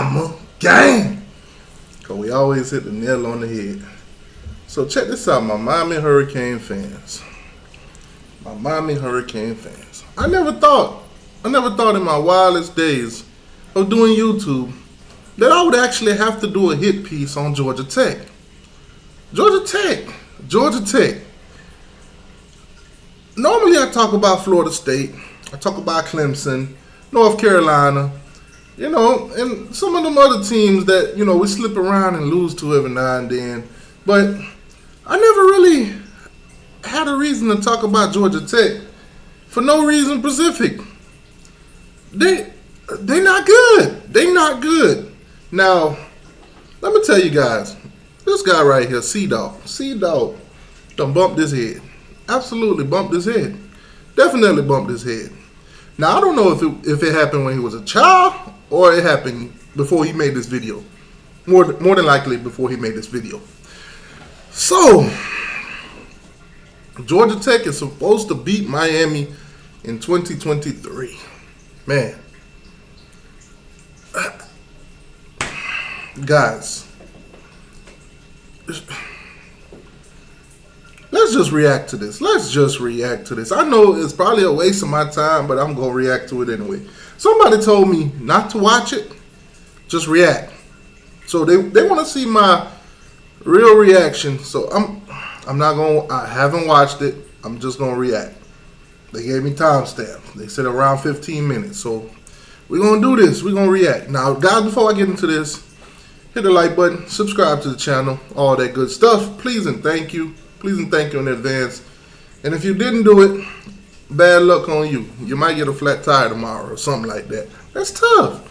Bama gang. Because we always hit the nail on the head. So check this out, my Miami Hurricane fans. My Miami Hurricane fans. I never thought in my wildest days of doing YouTube that I would actually have to do a hit piece on Georgia Tech. Georgia Tech. Normally I talk about Florida State. I talk about Clemson, North Carolina, and some of them other teams that, we slip around and lose to every now and then. But I never really had a reason to talk about Georgia Tech for no reason specific. They not good. They not good. Now, let me tell you guys, this guy right here, C-Dog done bumped his head. Absolutely bumped his head. Definitely bumped his head. Now, I don't know if it happened when he was a child or it happened before he made this video. More than likely before he made this video. So, Georgia Tech is supposed to beat Miami in 2023. Man. Guys, let's just react to this. I know it's probably a waste of my time, but I'm going to react to it anyway. Somebody told me not to watch it, just react. So they want to see my real reaction. So I haven't watched it. I'm just going to react. They gave me timestamp. They said around 15 minutes. So we're going to do this. We're going to react. Now, guys, before I get into this, hit the like button, subscribe to the channel, all that good stuff. Please and thank you. Please and thank you in advance. And if you didn't do it, bad luck on you. You might get a flat tire tomorrow or something like that. That's tough.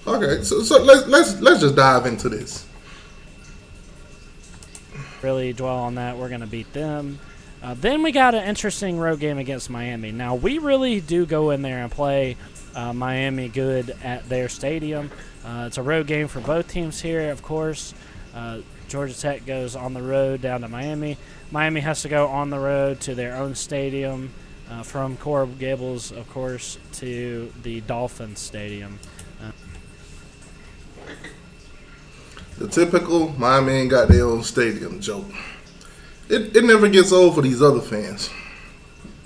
Okay, so let's just dive into this. Really dwell on that. We're going to beat them. Then we got an interesting road game against Miami. Now, we really do go in there and play Miami good at their stadium. It's a road game for both teams here, of course. Georgia Tech goes on the road down to Miami. Miami has to go on the road to their own stadium from Coral Gables, of course, to the Dolphins Stadium. The typical Miami ain't got their own stadium joke. It never gets old for these other fans.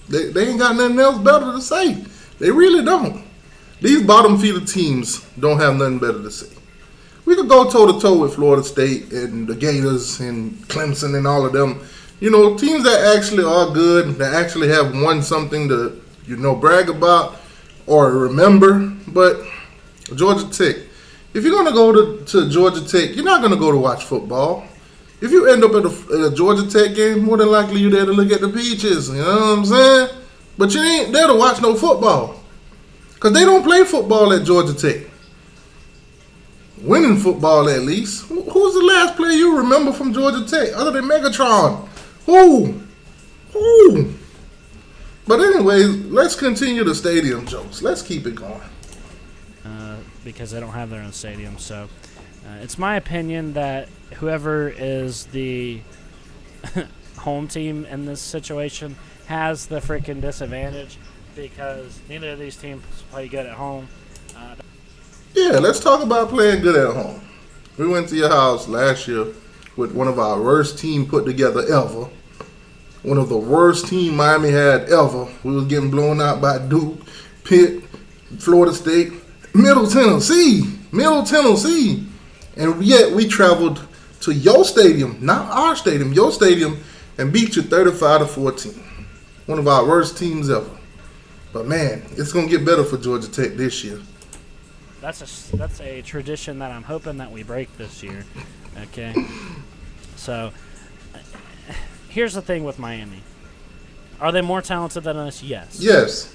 They ain't got nothing else better to say. They really don't. These bottom feeder teams don't have nothing better to say. We could go toe-to-toe with Florida State and the Gators and Clemson and all of them. Teams that actually are good, that actually have won something to, brag about or remember. But Georgia Tech, if you're going to go to Georgia Tech, you're not going to go to watch football. If you end up at a Georgia Tech game, more than likely you're there to look at the Peaches. You know what I'm saying? But you ain't there to watch no football. Because they don't play football at Georgia Tech. Winning football, at least. Who's the last player you remember from Georgia Tech other than Megatron? Who? But anyways, let's continue the stadium jokes. Let's keep it going. Because they don't have their own stadium. So it's my opinion that whoever is the home team in this situation has the freaking disadvantage. Because neither of these teams play good at home. Yeah, let's talk about playing good at home. We went to your house last year with one of our worst team put together ever. One of the worst team Miami had ever. We was getting blown out by Duke, Pitt, Florida State, Middle Tennessee. And yet we traveled to your stadium, not our stadium, your stadium, and beat you 35-14. One of our worst teams ever. But man, it's gonna get better for Georgia Tech this year. That's a tradition that I'm hoping that we break this year. Okay, so here's the thing with Miami: are they more talented than us? Yes. Yes.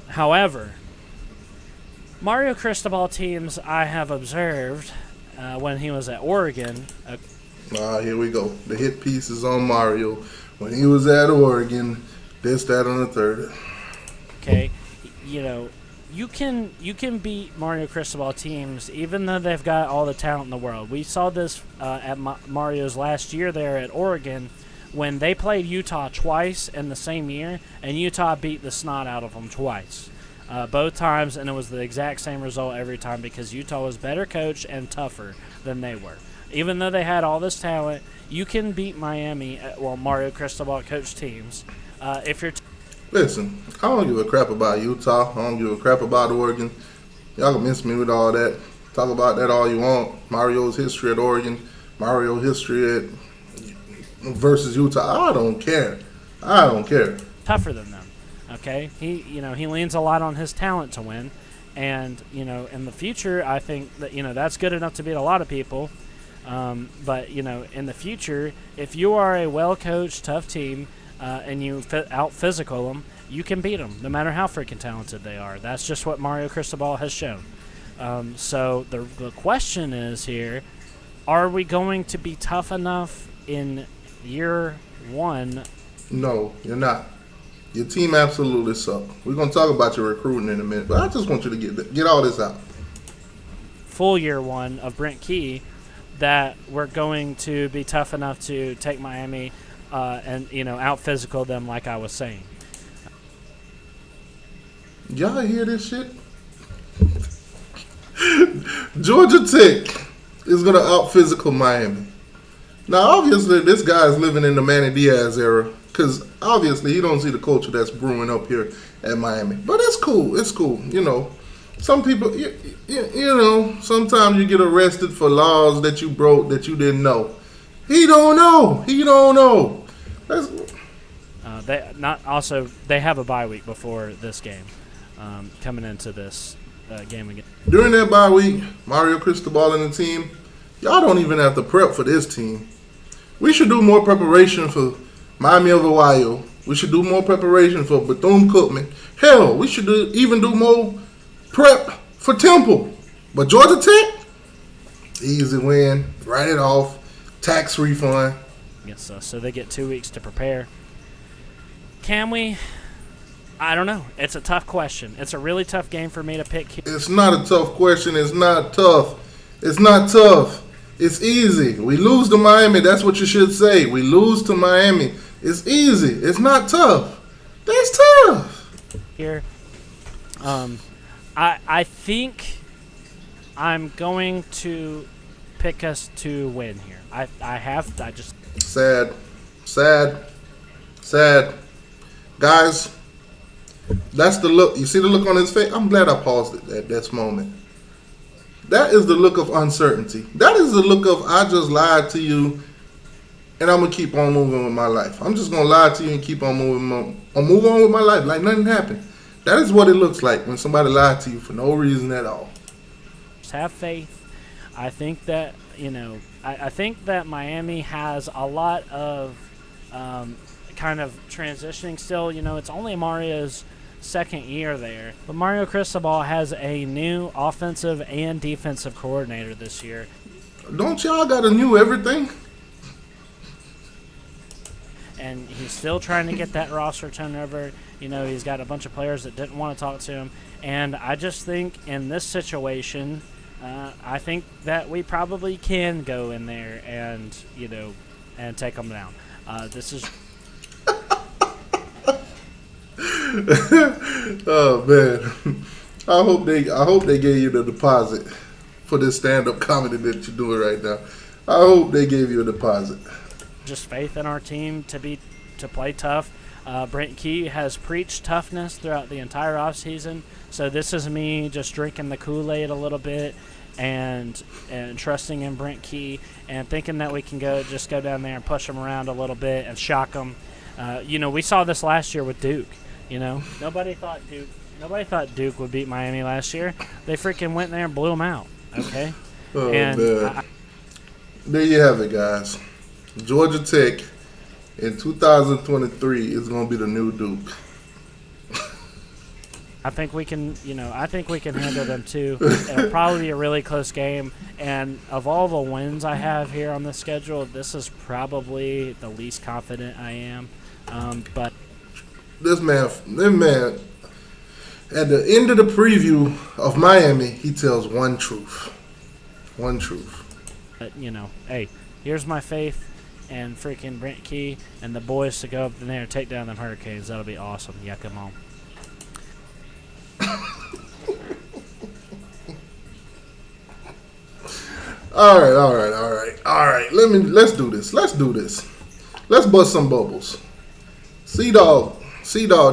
However, Mario Cristobal teams I have observed when he was at Oregon. Here we go. The hit piece is on Mario when he was at Oregon. This, that, and the third. Okay, you can beat Mario Cristobal teams even though they've got all the talent in the world. We saw this at Mario's last year there at Oregon when they played Utah twice in the same year, and Utah beat the snot out of them twice. both times, and it was the exact same result every time because Utah was better coached and tougher than they were. Even though they had all this talent, you can beat Miami, Mario Cristobal coached teams, if you're Listen, I don't give a crap about Utah. I don't give a crap about Oregon. Y'all can miss me with all that. Talk about that all you want. Mario's history at Oregon, Mario's history at versus Utah. I don't care. I don't care. tougher than them. Okay, he leans a lot on his talent to win, and in the future, I think that that's good enough to beat a lot of people. But in the future, if you are a well-coached, tough team and you out-physical them, you can beat them, no matter how freaking talented they are. That's just what Mario Cristobal has shown. So the question is here, are we going to be tough enough in year one? No, you're not. Your team absolutely sucks. We're going to talk about your recruiting in a minute, but I just want you to get all this out. Full year one of Brent Key, that we're going to be tough enough to take Miami and out physical them, like I was saying. Y'all hear this shit? Georgia Tech is going to out physical Miami. Now, obviously, this guy is living in the Manny Diaz era because obviously he don't see the culture that's brewing up here at Miami. But it's cool. It's cool. Some people, sometimes you get arrested for laws that you broke that you didn't know. He don't know. He don't know. They have a bye week before this game, coming into this game again. During that bye week, Mario Cristobal and the team, y'all don't even have to prep for this team. We should do more preparation for Miami of Ohio. We should do more preparation for Bethune-Cookman. Hell, we should even do more prep for Temple. But Georgia Tech, easy win, write it off, tax refund. Yes, so they get 2 weeks to prepare. Can we? I don't know. It's a tough question. It's a really tough game for me to pick. It's not a tough question. It's not tough. It's not tough. It's easy. We lose to Miami. That's what you should say. We lose to Miami. It's easy. It's not tough. That's tough. Here, I think I'm going to pick us to win here. I just Sad. Guys, that's the look. You see the look on his face? I'm glad I paused it at this moment. That is the look of uncertainty. That is the look of I just lied to you and I'm going to keep on moving with my life. I'm just going to lie to you and keep on moving with my life like nothing happened. That is what it looks like when somebody lied to you for no reason at all. Just have faith. I think that, I think that Miami has a lot of kind of transitioning still. It's only Mario's second year there. But Mario Cristobal has a new offensive and defensive coordinator this year. Don't y'all got a new everything? And he's still trying to get that roster turnover. He's got a bunch of players that didn't want to talk to him. And I just think in this situation, I think that we probably can go in there and, and take them down. This is... Oh man, I hope they gave you the deposit for this stand-up comedy that you're doing right now. I hope they gave you a deposit. Just faith in our team to play tough. Brent Key has preached toughness throughout the entire offseason, so this is me just drinking the Kool-Aid a little bit and trusting in Brent Key and thinking that we can go down there and push them around a little bit and shock them. We saw this last year with Duke. Nobody thought Duke would beat Miami last year. They freaking went there and blew them out. Okay. Oh, man. There you have it, guys. Georgia Tech in 2023 is going to be the new Duke. I think we can handle them too. It'll probably be a really close game. And of all the wins I have here on the schedule, this is probably the least confident I am. But this man, at the end of the preview of Miami, he tells one truth. One truth. But, hey, here's my faith and freaking Brent Key and the boys to go up in there and take down them Hurricanes. That'll be awesome. Yeah, come on. All right. Let's do this. Let's bust some bubbles. C-Dog,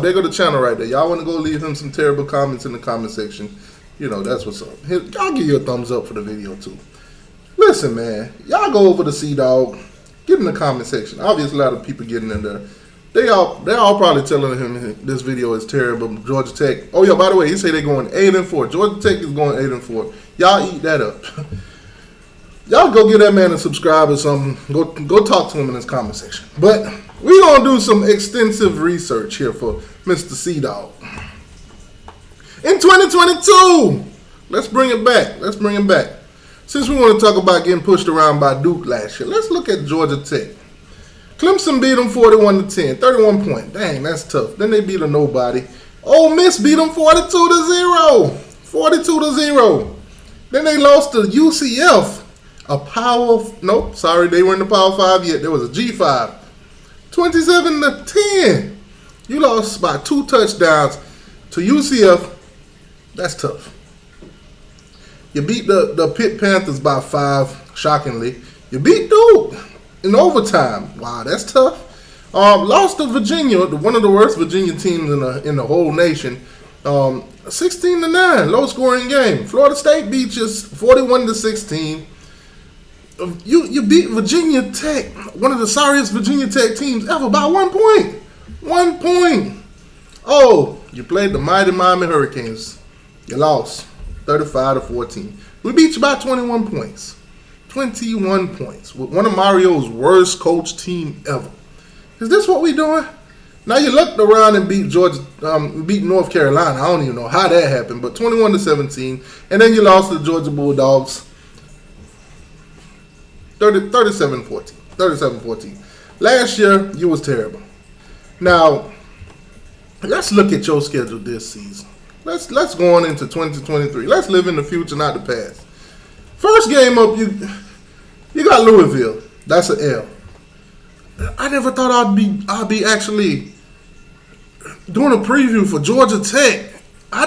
there go the channel right there. Y'all want to go leave him some terrible comments in the comment section? You know, that's what's up. I'll give you a thumbs up for the video, too. Listen, man. Y'all go over to C-Dog. Get in the comment section. Obviously, a lot of people getting in there. They're all probably telling him this video is terrible. Georgia Tech. Oh, yeah, by the way, he say they're going 8-4. Georgia Tech is going 8-4. Y'all eat that up. Y'all go give that man a subscribe or something. Go talk to him in his comment section. But we're going to do some extensive research here for Mr. C-Dog. In 2022, let's bring it back. Since we want to talk about getting pushed around by Duke last year, let's look at Georgia Tech. Clemson beat them 41-10, 31 points. Dang, that's tough. Then they beat a nobody. Ole Miss beat them 42-0. 42-0. Then they lost to UCF. They weren't in the Power 5 yet. There was a G5. 27-10. You lost by 2 touchdowns to UCF. That's tough. You beat the Pitt Panthers by 5, shockingly. You beat Duke in overtime. Wow, that's tough. Lost to Virginia, one of the worst Virginia teams in the whole nation. 16-9, low-scoring game. Florida State beat you 41-16. You beat Virginia Tech, one of the sorriest Virginia Tech teams ever, by 1 point. 1 point. Oh, you played the mighty Miami Hurricanes. You lost 35-14. We beat you by 21 points. 21 points. With one of Mario's worst coach team ever. Is this what we doing? Now you looked around and beat beat North Carolina. I don't even know how that happened, but 21-17. And then you lost to the Georgia Bulldogs. 37-14. Last year, you was terrible. Now, let's look at your schedule this season. Let's go on into 2023. Let's live in the future, not the past. First game up, you got Louisville. That's an L. I never thought I'd be actually doing a preview for Georgia Tech. I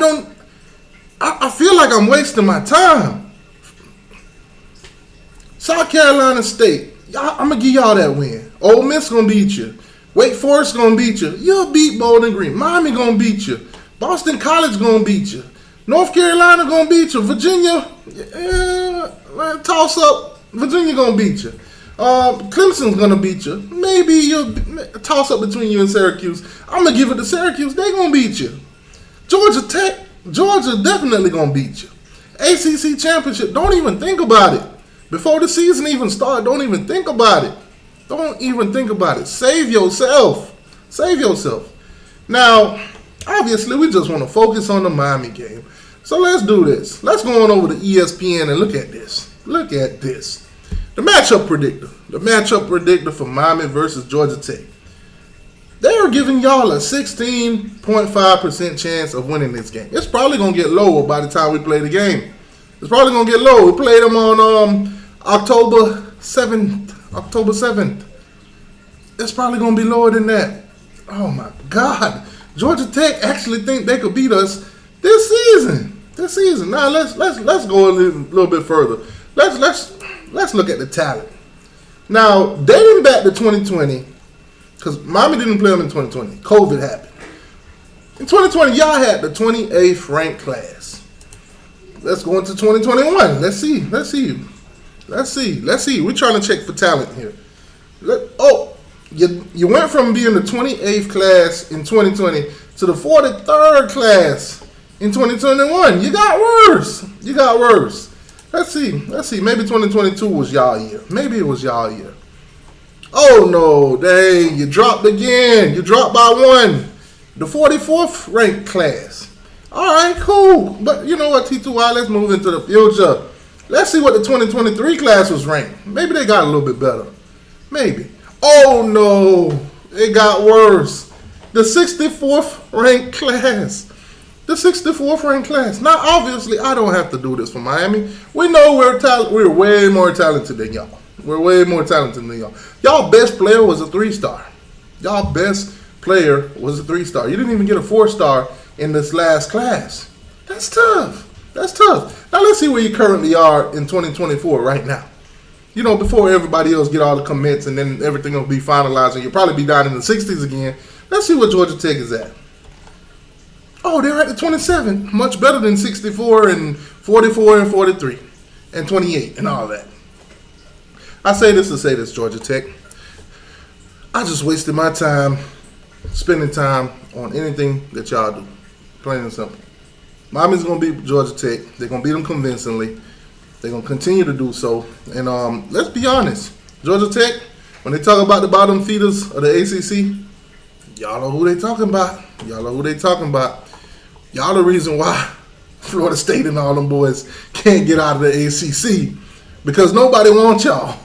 feel like I'm wasting my time. South Carolina State, I'm going to give y'all that win. Ole Miss going to beat you. Wake Forest going to beat you. You'll beat Bowling Green. Miami going to beat you. Boston College going to beat you. North Carolina going to beat you. Virginia, toss up. Virginia going to beat you. Clemson's going to beat you. Maybe you'll toss up between you and Syracuse. I'm going to give it to Syracuse. They going to beat you. Georgia Tech, Georgia definitely going to beat you. ACC Championship, don't even think about it. Before the season even started, don't even think about it. Don't even think about it. Save yourself. Save yourself. Now, obviously, we just want to focus on the Miami game. So let's do this. Let's go on over to ESPN and look at this. Look at this. The matchup predictor. The matchup predictor for Miami versus Georgia Tech. They are giving y'all a 16.5% chance of winning this game. It's probably going to get lower by the time we play the game. It's probably going to get low. We played them on October 7th. It's probably going to be lower than that. Oh, my God. Georgia Tech actually think they could beat us this season. Now, let's go a little bit further. Let's look at the talent. Now, dating back to 2020, because Miami didn't play them in 2020. COVID happened. In 2020, y'all had the 28th ranked class. Let's go into 2021. Let's see. We're trying to check for talent here. You went from being the 28th class in 2020 to the 43rd class in 2021. You got worse. Let's see. Maybe 2022 was y'all year. Maybe it was y'all year. Oh, no. Dang. You dropped again. You dropped by 1. The 44th ranked class. All right, cool. But you know what, T2Y, let's move into the future. Let's see what the 2023 class was ranked. Maybe they got a little bit better. Maybe. Oh, no. It got worse. The 64th ranked class. Now, obviously, I don't have to do this for Miami. We know we're way more talented than y'all. Y'all best player was a 3-star. You didn't even get a 4-star in this last class. That's tough. Now let's see where you currently are in 2024 right now. before everybody else get all the commits and then everything will be finalized and you'll probably be down in the 60s again. Let's see where Georgia Tech is at. Oh, they're at the 27. Much better than 64 and 44 and 43 and 28 and all that. I say this to say this, Georgia Tech. I just wasted my time spending time on anything that y'all do. Plain and simple. Miami's going to beat Georgia Tech. They're going to beat them convincingly. They're going to continue to do so. And let's be honest. Georgia Tech, when they talk about the bottom feeders of the ACC, y'all know who they talking about. Y'all know who they talking about. Y'all the reason why Florida State and all them boys can't get out of the ACC. Because nobody wants y'all.